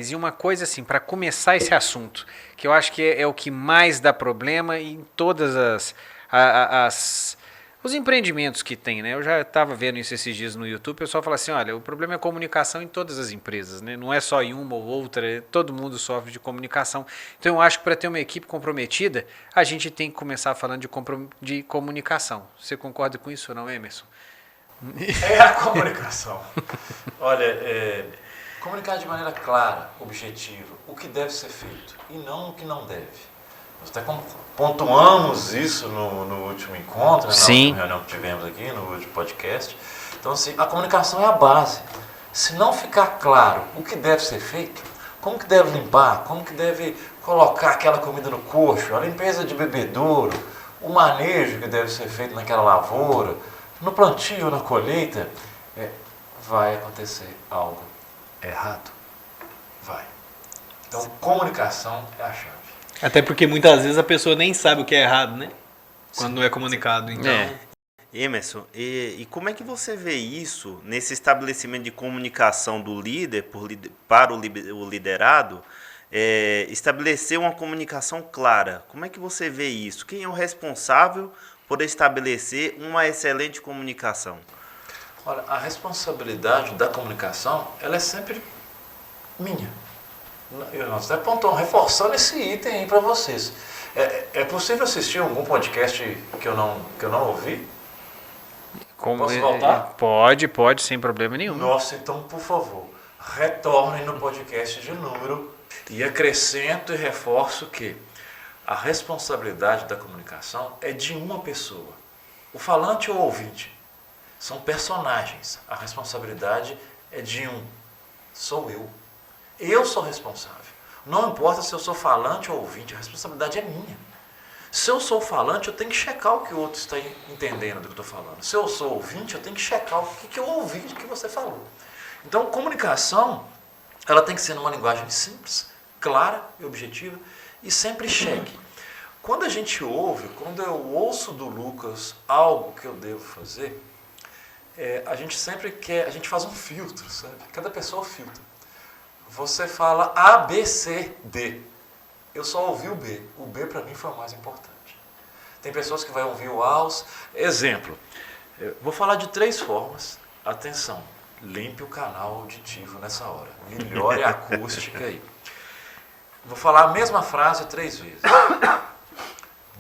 Denis, e uma coisa assim, para começar esse assunto, que eu acho que é o que mais dá problema em todas os empreendimentos que tem, né? Eu já estava vendo isso esses dias no YouTube, o pessoal fala assim, olha, o problema é a comunicação em todas as empresas, né? Não é só em uma ou outra, todo mundo sofre de comunicação. Então eu acho que para ter uma equipe comprometida, a gente tem que começar falando de comunicação. Você concorda com isso ou não, Emerson? É a comunicação. Olha, comunicar de maneira clara, objetiva, o que deve ser feito e não o que não deve. Nós até pontuamos isso no último encontro, na última reunião que tivemos aqui, no último podcast. Então, assim, a comunicação é a base. Se não ficar claro o que deve ser feito, como que deve limpar, como que deve colocar aquela comida no coxo, a limpeza de bebedouro, o manejo que deve ser feito naquela lavoura, no plantio, na colheita, vai acontecer algo errado. Vai. Então, comunicação é a chave. Até porque muitas vezes a pessoa nem sabe o que é errado, né? Quando não é comunicado. Então... Emerson, e como é que você vê isso nesse estabelecimento de comunicação do líder para o liderado? Estabelecer uma comunicação clara. Como é que você vê isso? Quem é o responsável por estabelecer uma excelente comunicação? Olha, a responsabilidade da comunicação, ela é sempre minha. Nós até pontuamos, reforçando esse item aí para vocês. É possível assistir algum podcast que eu não ouvi? Posso voltar? Pode, sem problema nenhum. Nossa, então, por favor, retornem no podcast de número e acrescento e reforço que a responsabilidade da comunicação é de uma pessoa. O falante ou o ouvinte são personagens. A responsabilidade é de um. Sou eu. Eu sou responsável. Não importa se eu sou falante ou ouvinte, a responsabilidade é minha. Se eu sou falante, eu tenho que checar o que o outro está entendendo do que eu estou falando. Se eu sou ouvinte, eu tenho que checar o que eu ouvi do que você falou. Então, comunicação, ela tem que ser numa linguagem simples, clara e objetiva, e sempre cheque. Quando a gente ouve, quando eu ouço do Lucas algo que eu devo fazer, a gente sempre quer, a gente faz um filtro, sabe? Cada pessoa filtra. Você fala A, B, C, D. Eu só ouvi o B. O B para mim foi o mais importante. Tem pessoas que vão ouvir o AUS. Exemplo, vou falar de 3 formas. Atenção, limpe o canal auditivo nessa hora. Melhore a acústica aí. Vou falar a mesma frase 3 vezes.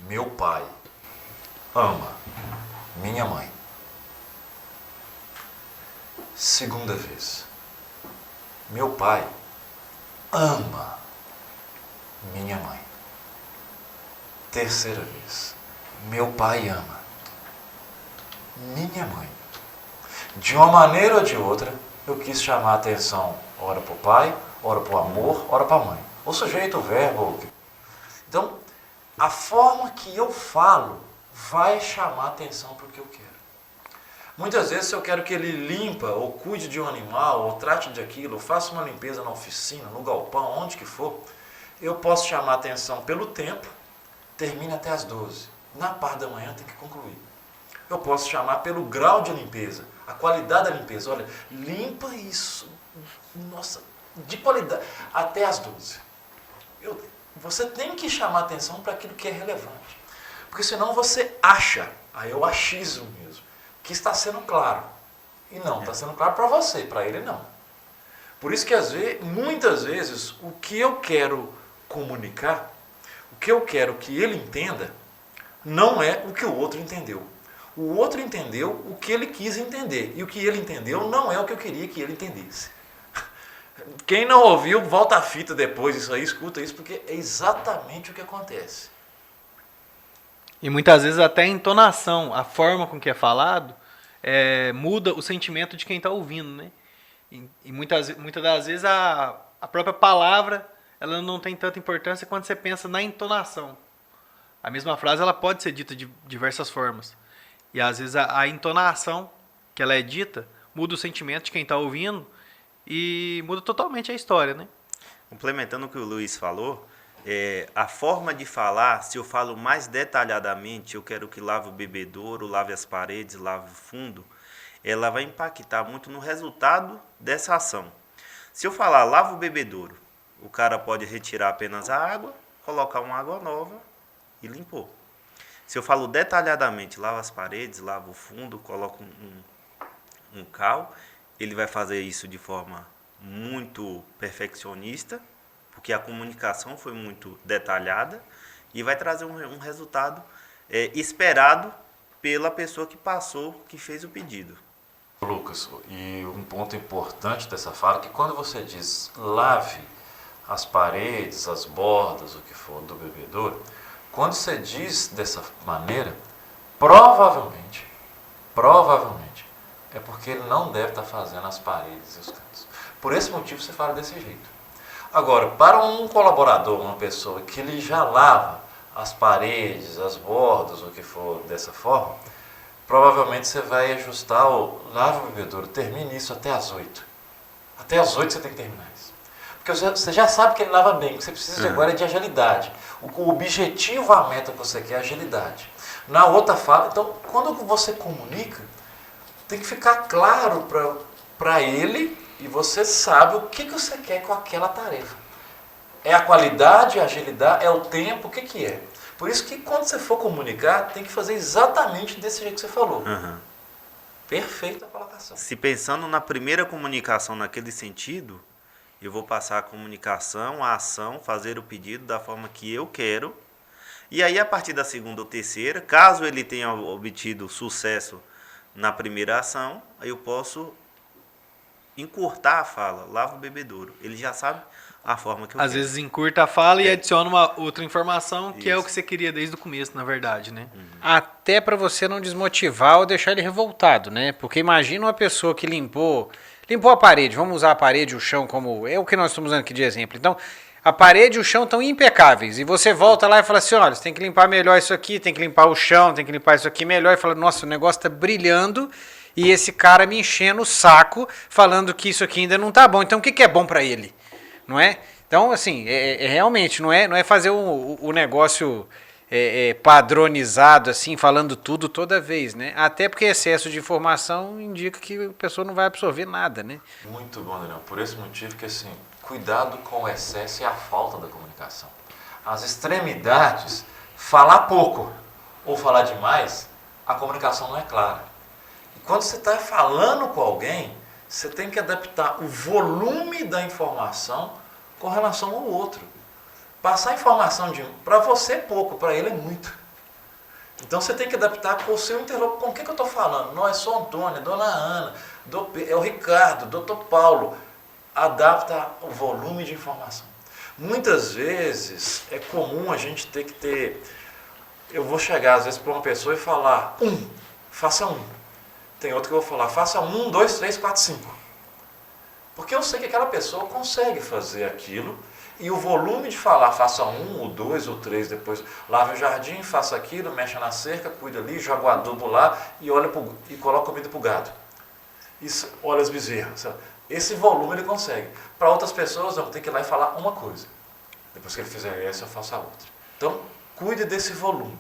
Meu pai ama minha mãe. Segunda vez. Meu pai ama minha mãe. Terceira vez. Meu pai ama minha mãe. De uma maneira ou de outra, eu quis chamar a atenção, ora para o pai, ora para o amor, ora para a mãe. O sujeito, o verbo. Então, a forma que eu falo vai chamar atenção para o que eu quero. Muitas vezes, se eu quero que ele limpa, ou cuide de um animal, ou trate de aquilo, ou faça uma limpeza na oficina, no galpão, onde que for, eu posso chamar a atenção pelo tempo, termine até as 12. Na parte da manhã tem que concluir. Eu posso chamar pelo grau de limpeza, a qualidade da limpeza. Olha, limpa isso, nossa, de qualidade, até as 12. Você tem que chamar atenção para aquilo que é relevante. Porque senão você acha, aí é o achismo mesmo, que está sendo claro. E não, está sendo claro para você, para ele não. Por isso que muitas vezes, o que eu quero comunicar, o que eu quero que ele entenda, não é o que o outro entendeu. O outro entendeu o que ele quis entender. E o que ele entendeu não é o que eu queria que ele entendesse. Quem não ouviu, volta a fita depois disso aí, escuta isso, porque é exatamente o que acontece. E muitas vezes até a entonação, a forma com que é falado, muda o sentimento de quem está ouvindo, né? E muitas das vezes a própria palavra ela não tem tanta importância quando você pensa na entonação. A mesma frase ela pode ser dita de diversas formas. E às vezes a entonação que ela é dita muda o sentimento de quem está ouvindo e muda totalmente a história, né? Complementando o que o Luiz falou, a forma de falar, se eu falo mais detalhadamente, eu quero que lave o bebedouro, lave as paredes, lave o fundo, ela vai impactar muito no resultado dessa ação. Se eu falar lava o bebedouro, o cara pode retirar apenas a água, colocar uma água nova e limpou. Se eu falo detalhadamente, lava as paredes, lava o fundo, coloca um cal, ele vai fazer isso de forma muito perfeccionista, porque a comunicação foi muito detalhada e vai trazer um resultado esperado pela pessoa que passou, que fez o pedido. Lucas, e um ponto importante dessa fala é que quando você diz lave as paredes, as bordas, o que for do bebedouro, quando você diz dessa maneira, provavelmente, é porque ele não deve estar fazendo as paredes e os cantos. Por esse motivo você fala desse jeito. Agora, para um colaborador, uma pessoa que ele já lava as paredes, as bordas, o que for dessa forma, provavelmente você vai ajustar o lave o bebedouro, termine isso até às 8. Até às 8 você tem que terminar isso. Porque você já sabe que ele lava bem, o que você precisa de agora é de agilidade. O objetivo, a meta que você quer é agilidade. Na outra fala, então, quando você comunica, tem que ficar claro para ele e você sabe o que você quer com aquela tarefa. É a qualidade, a agilidade, é o tempo, o que é? Por isso que quando você for comunicar, tem que fazer exatamente desse jeito que você falou. Uhum. Perfeita a colocação. Se pensando na primeira comunicação naquele sentido, eu vou passar a comunicação, a ação, fazer o pedido da forma que eu quero. E aí, a partir da segunda ou terceira, caso ele tenha obtido sucesso na primeira ação, aí eu posso encurtar a fala, lava o bebedouro. Ele já sabe a forma que eu Às quero. vezes encurta a fala e adiciona uma outra informação que é Isso. o que você queria desde o começo, na verdade, né? Até para você não desmotivar ou deixar ele revoltado, né? Porque imagina uma pessoa que limpou a parede, vamos usar a parede e o chão como é o que nós estamos usando aqui de exemplo. Então, a parede e o chão estão impecáveis e você volta lá e fala assim, olha, você tem que limpar melhor isso aqui, tem que limpar o chão, tem que limpar isso aqui melhor e fala, nossa, o negócio está brilhando e esse cara me enchendo o saco falando que isso aqui ainda não tá bom. Então, o que é bom para ele? Não é? Então, assim, realmente, não é fazer o negócio padronizado, assim, falando tudo toda vez, né? Até porque excesso de informação indica que a pessoa não vai absorver nada, né? Muito bom, Daniel. Por esse motivo que, assim, cuidado com o excesso e a falta da comunicação. As extremidades, falar pouco ou falar demais, a comunicação não é clara. E quando você está falando com alguém, você tem que adaptar o volume da informação com relação ao outro. Passar informação para você é pouco, para ele é muito. Então você tem que adaptar com o seu interlocutor. Com o que eu estou falando? Não é só Antônio, é Dona Ana, é o Ricardo, Dr. Paulo. Adapta o volume de informação. Muitas vezes é comum a gente ter que ter... Eu vou chegar às vezes para uma pessoa e falar, faça 1. Tem outro que eu vou falar, faça 1, 2, 3, 4, 5. Porque eu sei que aquela pessoa consegue fazer aquilo e o volume de falar, faça 1, ou 2, ou 3, depois lave o jardim, faça aquilo, mexa na cerca, cuida ali, joga o adubo lá e coloca comida para o gado. Isso, olha as bezerras. Esse volume ele consegue. Para outras pessoas, não, tem que ir lá e falar uma coisa. Depois que ele fizer essa, eu faço a outra. Então, cuide desse volume.